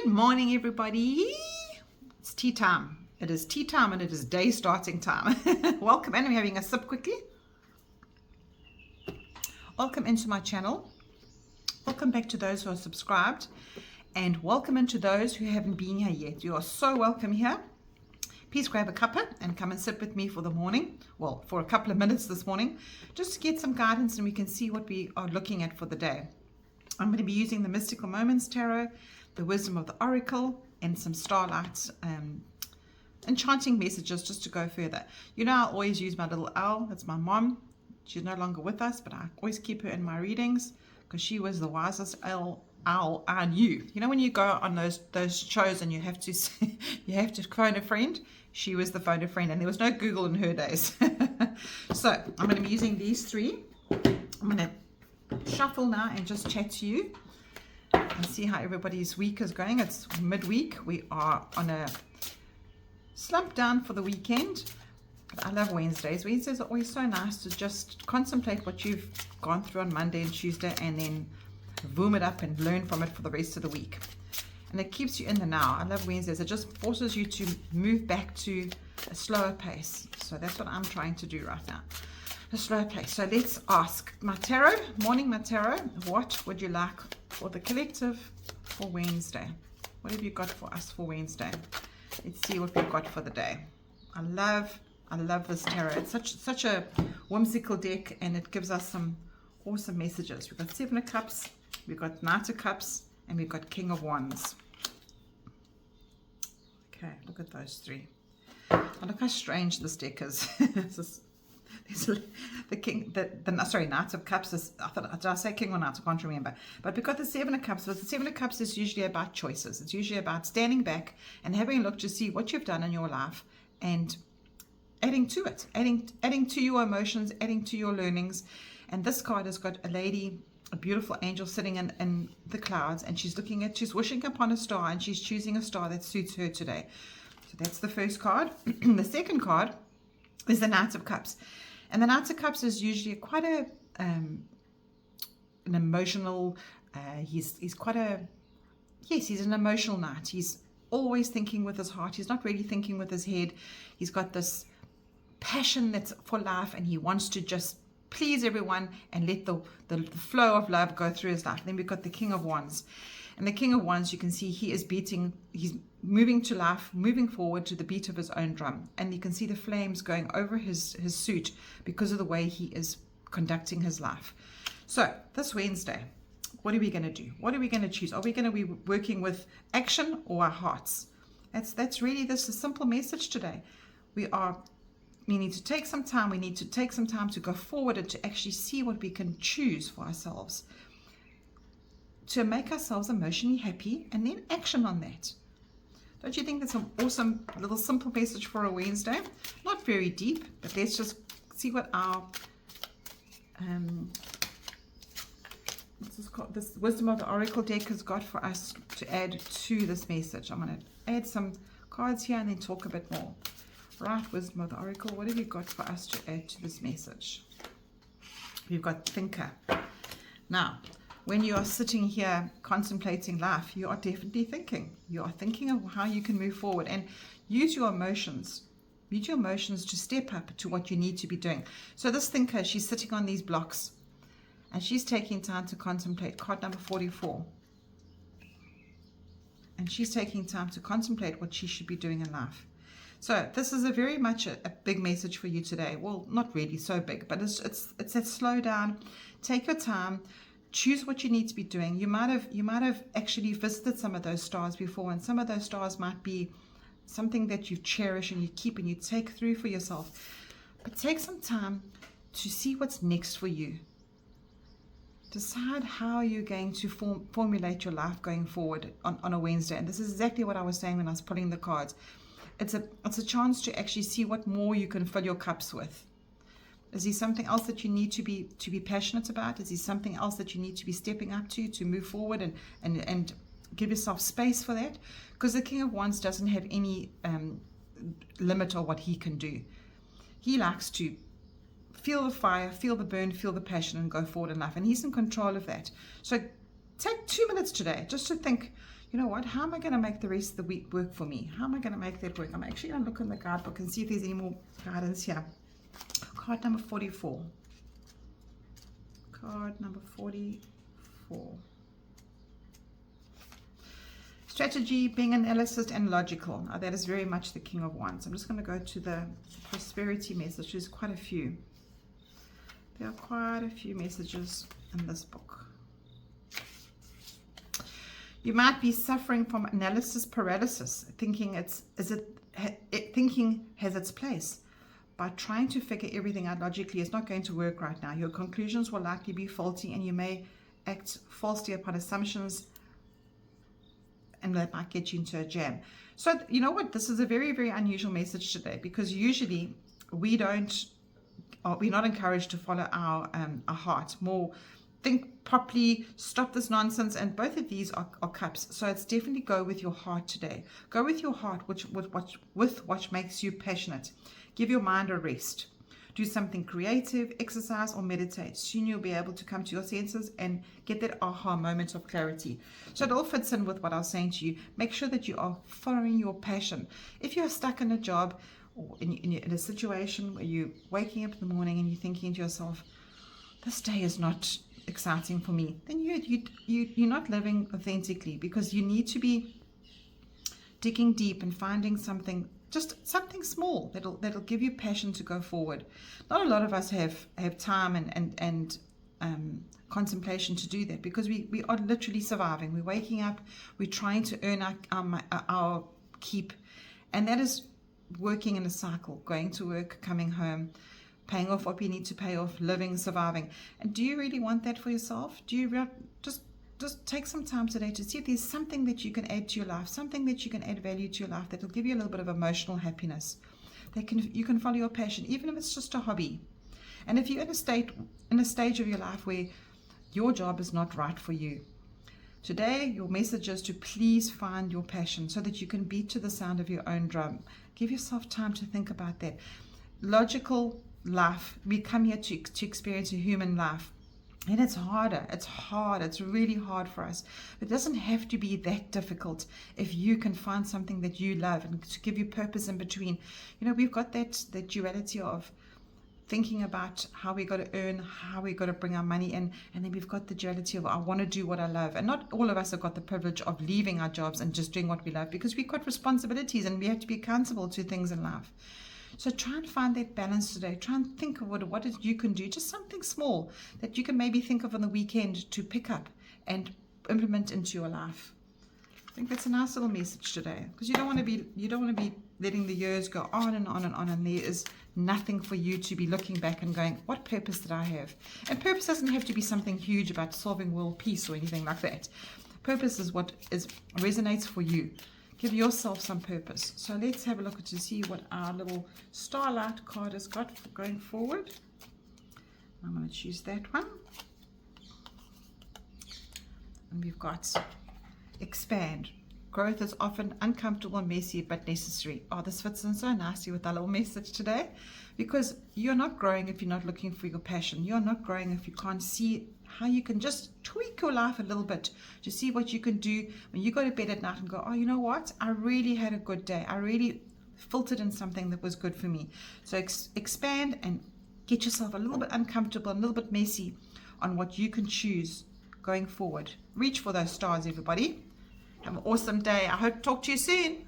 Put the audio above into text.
Good morning, everybody. It's tea time. It is tea time and it is day starting time. Welcome in. I'm having a sip quickly. Welcome into my channel. Welcome back to those who are subscribed. And welcome into those who haven't been here yet. You are so welcome here. Please grab a cuppa and come and sit with me for the morning. Well, for a couple of minutes this morning, just to get some guidance and we can see what we are looking at for the day. I'm going to be using the Mystical Moments Tarot, the Wisdom of the Oracle, and some Starlight enchanting messages just to go further. You know, I always use my little owl. That's my mom. She's no longer with us, but I always keep her in my readings because she was the wisest owl I knew. You know, when you go on those shows and you have to phone a friend, she was the phone a friend, and there was no Google in her days. So I'm going to be using these three. I'm going to shuffle now and just chat to you and see how everybody's week is going. It's midweek. We are on a slump down for the weekend. I love Wednesdays. Wednesdays are always so nice to just contemplate what you've gone through on Monday and Tuesday and then boom it up and learn from it for the rest of the week. And it keeps you in the now. I love Wednesdays. It just forces you to move back to a slower pace. So that's what I'm trying to do right now. A slow pace. So let's ask my tarot, morning my tarot, what would you like for the collective for Wednesday? What have you got for us for Wednesday? Let's see what we've got for the day. I love this tarot. It's such a whimsical deck, and it gives us some awesome messages. We've got Seven of Cups, we've got Knight of Cups, and we've got King of Wands. Okay, look at those three. Oh, look how strange this deck is. Knight of Cups is, did I say King or Knight? I can't remember. But we've got the Seven of Cups. But the Seven of Cups is usually about choices. It's usually about standing back and having a look to see what you've done in your life and adding to it, adding to your emotions, adding to your learnings. And this card has got a lady, a beautiful angel sitting in the clouds, and she's wishing upon a star, and she's choosing a star that suits her today. So that's the first card. The second card is the Knight of Cups. And the Knight of Cups is usually quite an emotional, he's an emotional knight. He's always thinking with his heart. He's not really thinking with his head. He's got this passion that's for life, and he wants to just please everyone and let the flow of love go through his life. Then we've got the King of Wands. And the King of Wands, you can see he's moving to life, moving forward to the beat of his own drum. And you can see the flames going over his suit because of the way he is conducting his life. So this Wednesday, what are we going to do? What are we going to choose? Are we going to be working with action or our hearts? That's really this a simple message today. We need to take some time. We need to take some time to go forward and to actually see what we can choose for ourselves, to make ourselves emotionally happy, and then action on that. Don't you think that's an awesome little simple message for a Wednesday? Not very deep, but let's just see what our this Wisdom of the Oracle deck has got for us to add to this message. I'm going to add some cards here and then talk a bit more. Right, Wisdom of the Oracle, what have you got for us to add to this message? We've got Thinker. Now, when you are sitting here contemplating life, you are definitely thinking. You are thinking of how you can move forward, and use your emotions. Use your emotions to step up to what you need to be doing. So this thinker, she's sitting on these blocks, and she's taking time to contemplate. Card number 44. And she's taking time to contemplate what she should be doing in life. So this is very much a big message for you today. Well, not really so big, but it's that slow down, take your time, choose what you need to be doing. You might have actually visited some of those stars before, and some of those stars might be something that you cherish and you keep and you take through for yourself. But take some time to see what's next for you. Decide how you're going to formulate your life going forward on a Wednesday. And this is exactly what I was saying when I was pulling the cards. It's a chance to actually see what more you can fill your cups with. Is there something else that you need to be passionate about? Is there something else that you need to be stepping up to move forward and give yourself space for that? Because the King of Wands doesn't have any limit on what he can do. He likes to feel the fire, feel the burn, feel the passion, and go forward in life. And he's in control of that. So take 2 minutes today just to think, you know what, how am I going to make the rest of the week work for me? How am I going to make that work? I'm actually going to look in the guidebook and see if there's any more guidance here. Card number 44. Card number 44. Strategy, being analysis and logical. Now that is very much the King of Wands. I'm just going to go to the prosperity message. There's quite a few. There are quite a few messages in this book. You might be suffering from analysis paralysis, thinking thinking has its place. By trying to figure everything out logically, it's not going to work right now. Your conclusions will likely be faulty, and you may act falsely upon assumptions, and that might get you into a jam. So you know what? This is a very, very unusual message today, because usually we're not encouraged to follow our heart. More think properly, stop this nonsense, and both of these are cups. So it's definitely go with your heart today. Go with your heart, with what makes you passionate. Give your mind a rest. Do something creative, exercise or meditate. Soon you'll be able to come to your senses and get that aha moment of clarity. So it all fits in with what I was saying to you. Make sure that you are following your passion. If you're stuck in a job or in a situation where you're waking up in the morning and you're thinking to yourself, this day is not exciting for me, then you're not living authentically, because you need to be digging deep and finding something, just something small that'll give you passion to go forward. Not a lot of us have time and contemplation to do that, because we are literally surviving. We're waking up, we're trying to earn our keep, and that is working in a cycle, going to work, coming home, paying off what we need to pay off, living, surviving. And do you really want that for yourself? Do you just take some time today to see if there's something that you can add to your life, something that you can add value to your life that will give you a little bit of emotional happiness. You can follow your passion, even if it's just a hobby. And if you're in a stage of your life where your job is not right for you, today your message is to please find your passion so that you can beat to the sound of your own drum. Give yourself time to think about that. Logical life, we come here to experience a human life, and it's harder. It's really hard for us. It doesn't have to be that difficult if you can find something that you love and to give you purpose in between. You know, we've got that duality of thinking about how we got to earn, how we got to bring our money in, and then we've got the duality of I want to do what I love. And not all of us have got the privilege of leaving our jobs and just doing what we love, because we've got responsibilities and we have to be accountable to things in life. So try and find that balance today. Try and think of what you can do, just something small that you can maybe think of on the weekend to pick up and implement into your life. I think that's a nice little message today, because you don't want to be letting the years go on and on and on, and there is nothing for you to be looking back and going, what purpose did I have? And purpose doesn't have to be something huge about solving world peace or anything like that. Purpose is what resonates for you. Give yourself some purpose. So let's have a look to see what our little starlight card has got for going forward. I'm going to choose that one. And we've got expand. Growth is often uncomfortable and messy, but necessary. Oh, this fits in so nicely with our little message today, because you're not growing if you're not looking for your passion. You're not growing if you can't see how you can just tweak your life a little bit to see what you can do when you go to bed at night and go, oh, you know what? I really had a good day. I really filtered in something that was good for me. So expand and get yourself a little bit uncomfortable, a little bit messy on what you can choose going forward. Reach for those stars, everybody. Have an awesome day. I hope to talk to you soon.